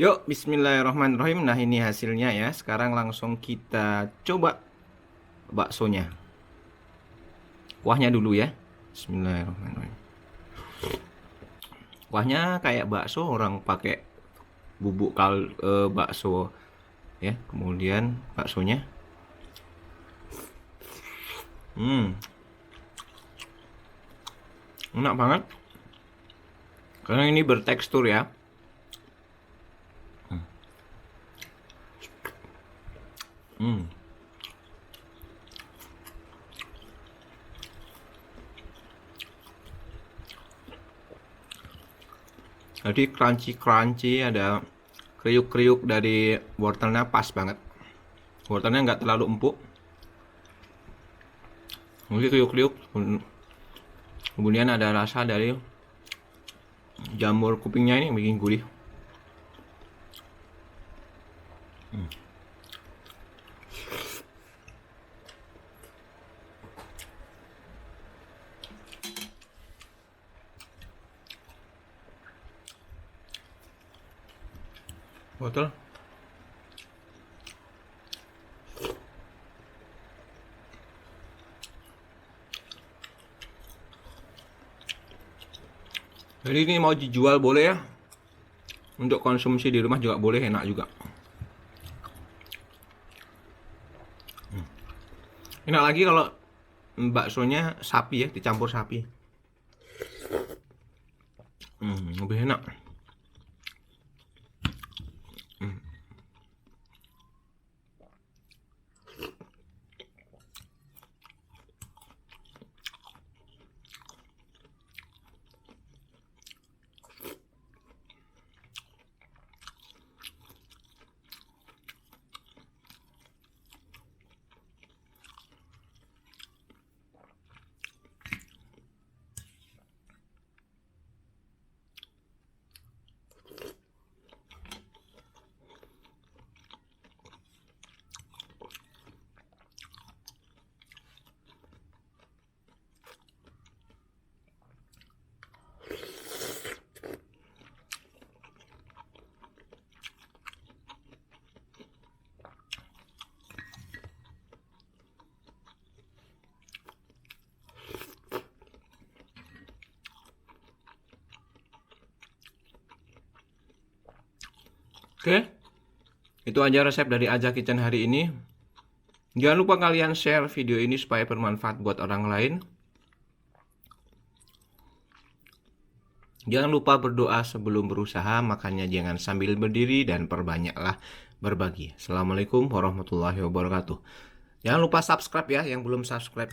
Yuk, bismillahirrahmanirrahim. Nah, ini hasilnya ya. Sekarang langsung kita coba baksonya. Kuahnya dulu ya. Bismillahirrahmanirrahim. Kuahnya kayak bakso, orang pakai bubuk bakso ya. Kemudian baksonya. Enak banget. Karena ini bertekstur ya. Jadi crunchy, ada kriuk-kriuk dari wortelnya, pas banget. Wortelnya nggak terlalu empuk. Mungkin kriuk-kriuk. Kemudian ada rasa dari jamur kupingnya, ini bikin gurih. Wortel. Jadi ini mau dijual boleh ya. Untuk konsumsi di rumah juga boleh, enak juga. Enak lagi kalau baksonya sapi ya, dicampur sapi. Lebih enak. Oke, itu aja resep dari Aja Kitchen hari ini. Jangan lupa kalian share video ini supaya bermanfaat buat orang lain. Jangan lupa berdoa sebelum berusaha, makanya jangan sambil berdiri dan perbanyaklah berbagi. Assalamualaikum warahmatullahi wabarakatuh. Jangan lupa subscribe ya, yang belum subscribe.